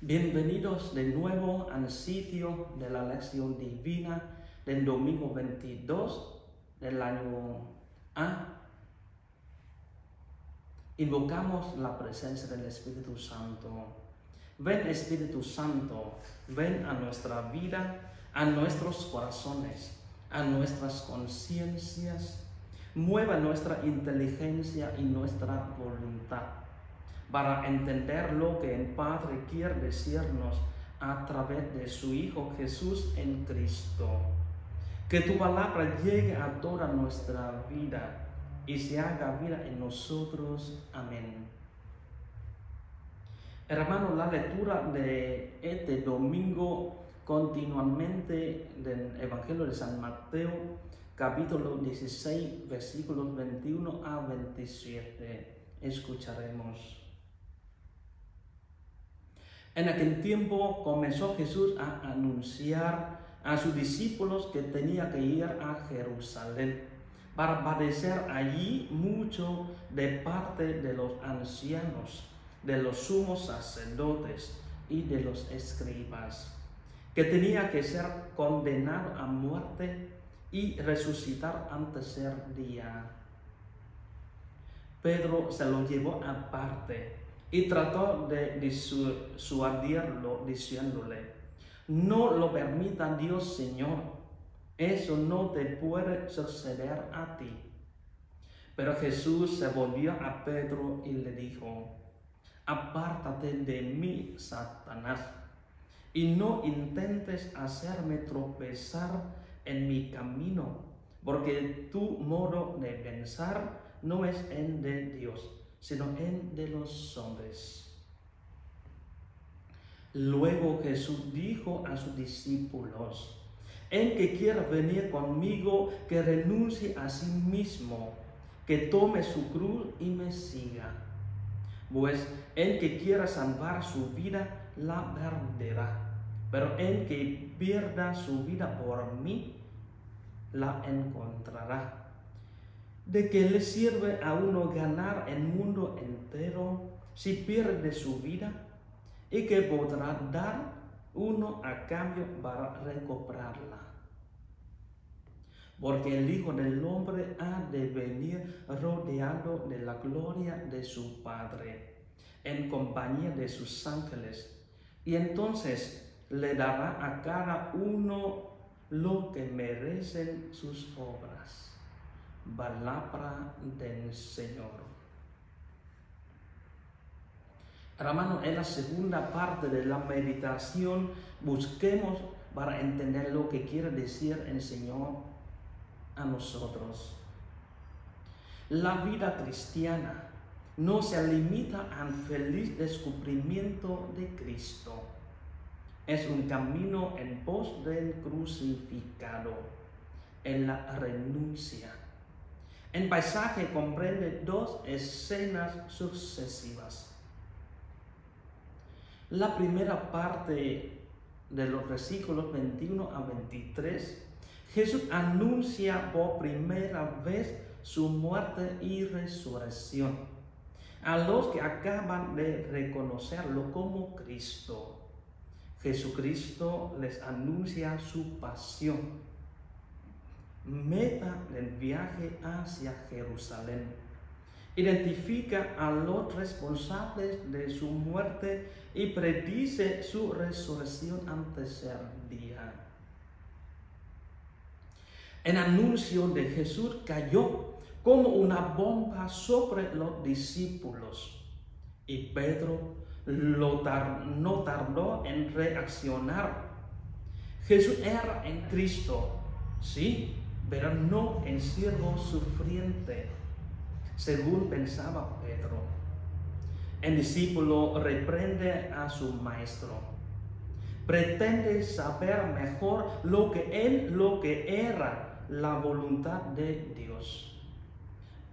Bienvenidos de nuevo al sitio de la lección divina del domingo 22 del año A. Invocamos la presencia del Espíritu Santo. Ven Espíritu Santo, ven a nuestra vida, a nuestros corazones, a nuestras conciencias. Mueva nuestra inteligencia y nuestra voluntad para entender lo que el Padre quiere decirnos a través de su Hijo Jesús en Cristo. Que tu palabra llegue a toda nuestra vida y se haga vida en nosotros. Amén. Hermano, la lectura de este domingo continuamente del Evangelio de San Mateo, capítulo 16, versículos 21 a 27. Escucharemos. En aquel tiempo comenzó Jesús a anunciar a sus discípulos que tenía que ir a Jerusalén para padecer allí mucho de parte de los ancianos, de los sumos sacerdotes y de los escribas, que tenía que ser condenado a muerte y resucitar al tercer día. Pedro se lo llevó aparte y trató de disuadirlo diciéndole: no lo permita Dios, Señor, eso no te puede suceder a ti. Pero Jesús se volvió a Pedro y le dijo: apártate de mí, Satanás, y no intentes hacerme tropezar en mi camino, porque tu modo de pensar no es el de Dios, sino el de los hombres. Luego Jesús dijo a sus discípulos: el que quiera venir conmigo, que renuncie a sí mismo, que tome su cruz y me siga. Pues el que quiera salvar su vida, la perderá. Pero el que pierda su vida por mí, la encontrará. ¿De qué le sirve a uno ganar el mundo entero si pierde su vida? ¿Y qué podrá dar uno a cambio para recuperarla? Porque el Hijo del Hombre ha de venir rodeado de la gloria de su Padre, en compañía de sus ángeles, y entonces le dará a cada uno lo que merecen sus obras. Palabra del Señor. Hermano, en la segunda parte de la meditación busquemos para entender lo que quiere decir el Señor a nosotros. La vida cristiana no se limita al feliz descubrimiento de Cristo. Es un camino en pos del crucificado, en la renuncia. El pasaje comprende dos escenas sucesivas. La primera parte de los versículos 21 a 23, Jesús anuncia por primera vez su muerte y resurrección a los que acaban de reconocerlo como Cristo. Jesucristo les anuncia su pasión, meta del viaje hacia Jerusalén. Identifica a los responsables de su muerte y predice su resurrección al tercer día. El anuncio de Jesús cayó como una bomba sobre los discípulos y Pedro no tardó en reaccionar. Jesús era en Cristo, sí, pero no en siervo sufriente, según pensaba Pedro. El discípulo reprende a su maestro. Pretende saber mejor lo que era la voluntad de Dios.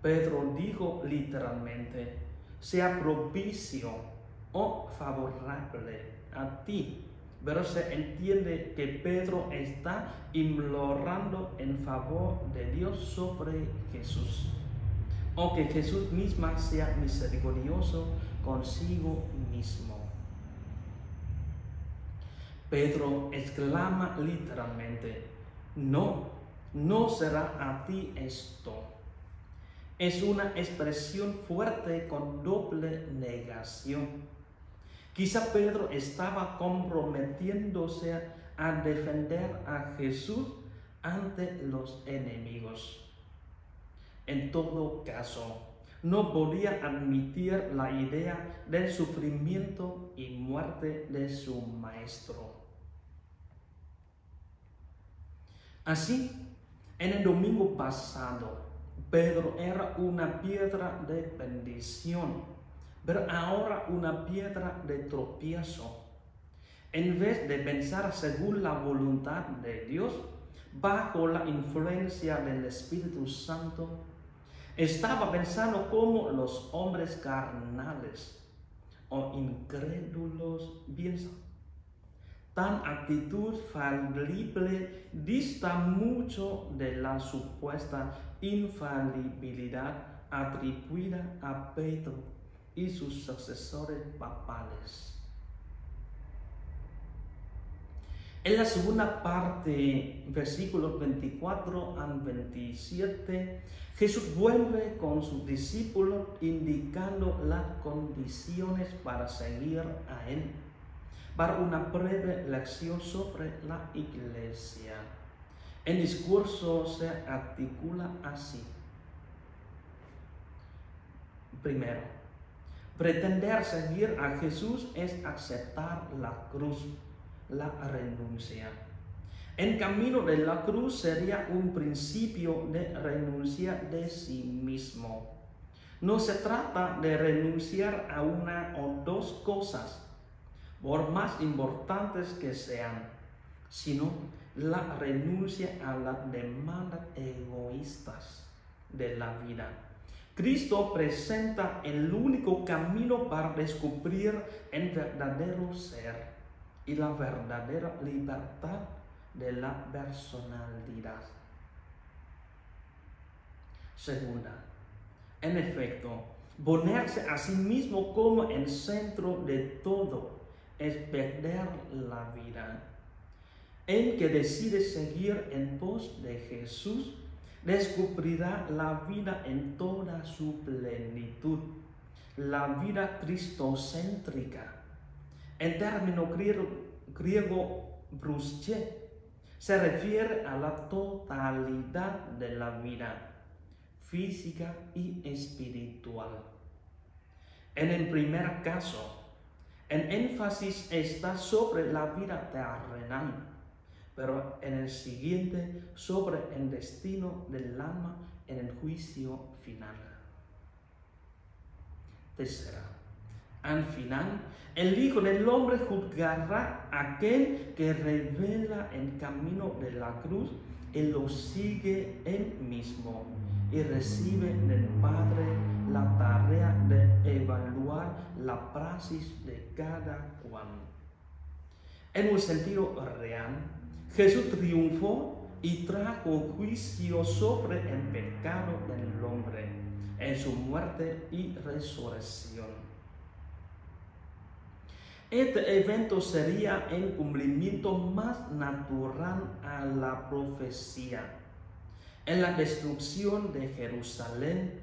Pedro dijo literalmente: sea propicio o favorable a ti. Pero se entiende que Pedro está implorando en favor de Dios sobre Jesús, o que Jesús misma sea misericordioso consigo mismo. Pedro exclama literalmente: no, no será a ti esto. Es una expresión fuerte con doble negación. Quizá Pedro estaba comprometiéndose a defender a Jesús ante los enemigos. En todo caso, no podía admitir la idea del sufrimiento y muerte de su maestro. Así, en el domingo pasado, Pedro era una piedra de bendición, pero ahora una piedra de tropiezo. En vez de pensar según la voluntad de Dios, bajo la influencia del Espíritu Santo, estaba pensando como los hombres carnales o incrédulos piensan. Tan actitud falible dista mucho de la supuesta infalibilidad atribuida a Pedro y sus sucesores papales. En la segunda parte, versículos 24 al 27, Jesús vuelve con sus discípulos indicando las condiciones para seguir a Él, para una breve lección sobre la iglesia. El discurso se articula así. Primero, pretender seguir a Jesús es aceptar la cruz, la renuncia. El camino de la cruz sería un principio de renuncia de sí mismo. No se trata de renunciar a una o dos cosas, por más importantes que sean, sino la renuncia a las demandas egoístas de la vida. Cristo presenta el único camino para descubrir el verdadero ser y la verdadera libertad de la personalidad. Segunda, en efecto, ponerse a sí mismo como el centro de todo es perder la vida. El que decide seguir en pos de Jesús descubrirá la vida en toda su plenitud, la vida cristocéntrica. El término griego bruské se refiere a la totalidad de la vida física y espiritual. En el primer caso, el énfasis está sobre la vida terrenal, pero en el siguiente sobre el destino del alma en el juicio final. Tercera, al final, el Hijo del Hombre juzgará a aquel que revela el camino de la cruz y lo sigue él mismo, y recibe del Padre la tarea de evaluar la praxis de cada cual. En un sentido real, Jesús triunfó y trajo juicio sobre el pecado del hombre en su muerte y resurrección. Este evento sería el cumplimiento más natural a la profecía. En la destrucción de Jerusalén,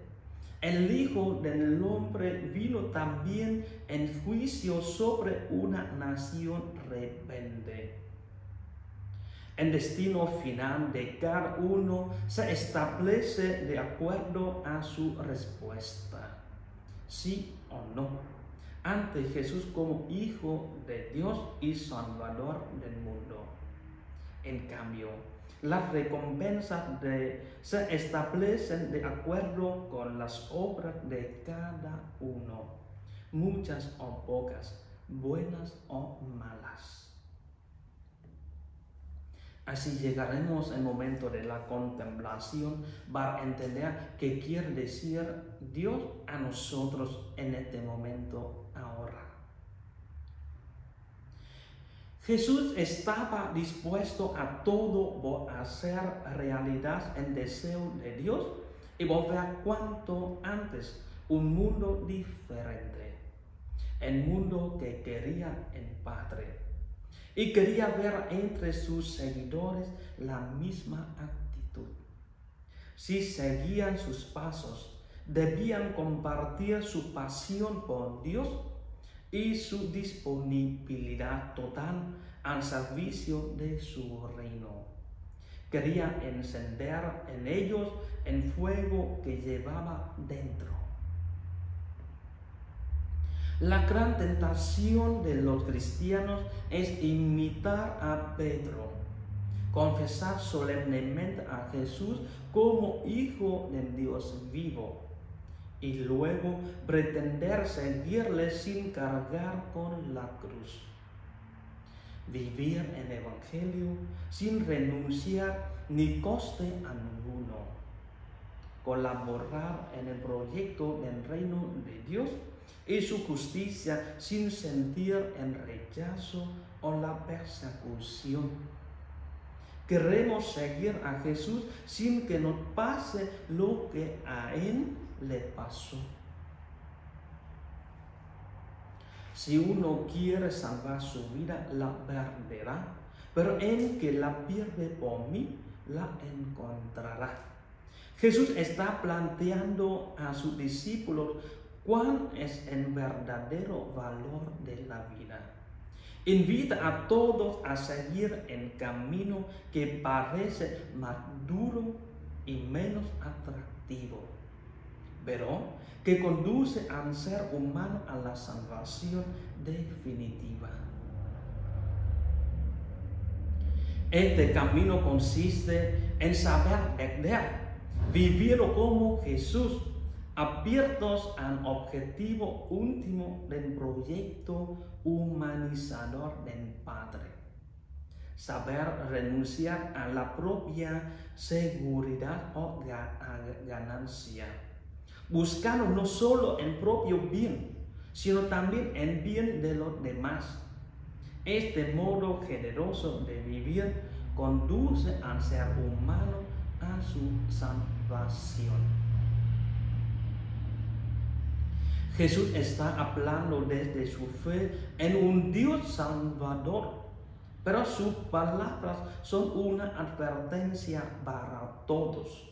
el Hijo del Hombre vino también en juicio sobre una nación rebelde. El destino final de cada uno se establece de acuerdo a su respuesta, sí o no, ante Jesús como Hijo de Dios y Salvador del mundo. En cambio, las recompensas se establecen de acuerdo con las obras de cada uno, muchas o pocas, buenas o malas. Así llegaremos al momento de la contemplación para entender qué quiere decir Dios a nosotros en este momento ahora. Jesús estaba dispuesto a todo por hacer realidad el deseo de Dios y volver cuanto antes un mundo diferente, el mundo que quería el Padre. y quería ver entre sus seguidores la misma actitud. Si seguían sus pasos, debían compartir su pasión por Dios y su disponibilidad total al servicio de su reino. Quería encender en ellos el fuego que llevaba dentro. La gran tentación de los cristianos es imitar a Pedro, confesar solemnemente a Jesús como Hijo del Dios vivo y luego pretender seguirle sin cargar con la cruz. Vivir el Evangelio sin renunciar ni coste a ninguno. Colaborar en el proyecto del reino de Dios y su justicia sin sentir el rechazo o la persecución. Queremos seguir a Jesús sin que nos pase lo que a Él le pasó. Si uno quiere salvar su vida, la perderá, pero el que la pierde por mí, la encontrará. Jesús está planteando a sus discípulos cuál es el verdadero valor de la vida. Invita a todos a seguir el camino que parece más duro y menos atractivo, pero que conduce al ser humano a la salvación definitiva. Este camino consiste en saber perder, vivir como Jesús, abiertos al objetivo último del proyecto humanizador del Padre. Saber renunciar a la propia seguridad o ganancia, buscando no solo el propio bien, sino también el bien de los demás. Este modo generoso de vivir conduce al ser humano a su salvación. Jesús está hablando desde su fe en un Dios salvador, pero sus palabras son una advertencia para todos.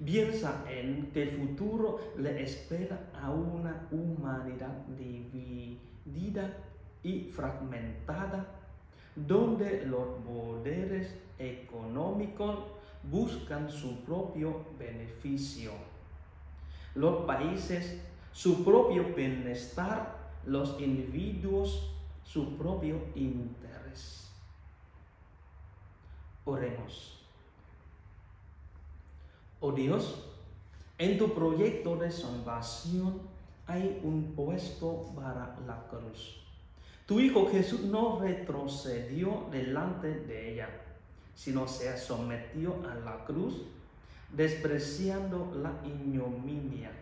Piensa en que el futuro le espera a una humanidad dividida y fragmentada, donde los poderes económicos buscan su propio beneficio, los países su propio bienestar, los individuos su propio interés. Oremos. Oh Dios, en tu proyecto de salvación hay un puesto para la cruz. Tu Hijo Jesús no retrocedió delante de ella, sino se sometió a la cruz, despreciando la ignominia,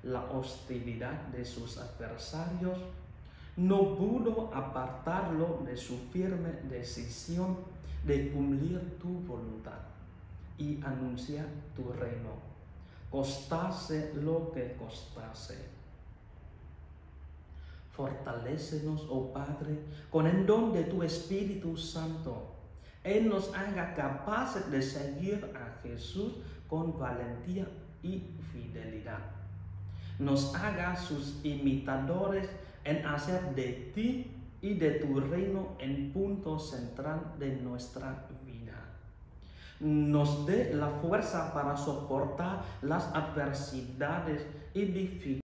la hostilidad de sus adversarios. No pudo apartarlo de su firme decisión de cumplir tu voluntad y anunciar tu reino, costase lo que costase. Fortalécenos, oh Padre, con el don de tu Espíritu Santo. Él nos haga capaces de seguir a Jesús con valentía y fidelidad. Nos haga sus imitadores en hacer de ti y de tu reino el punto central de nuestra vida. Nos dé la fuerza para soportar las adversidades y dificultades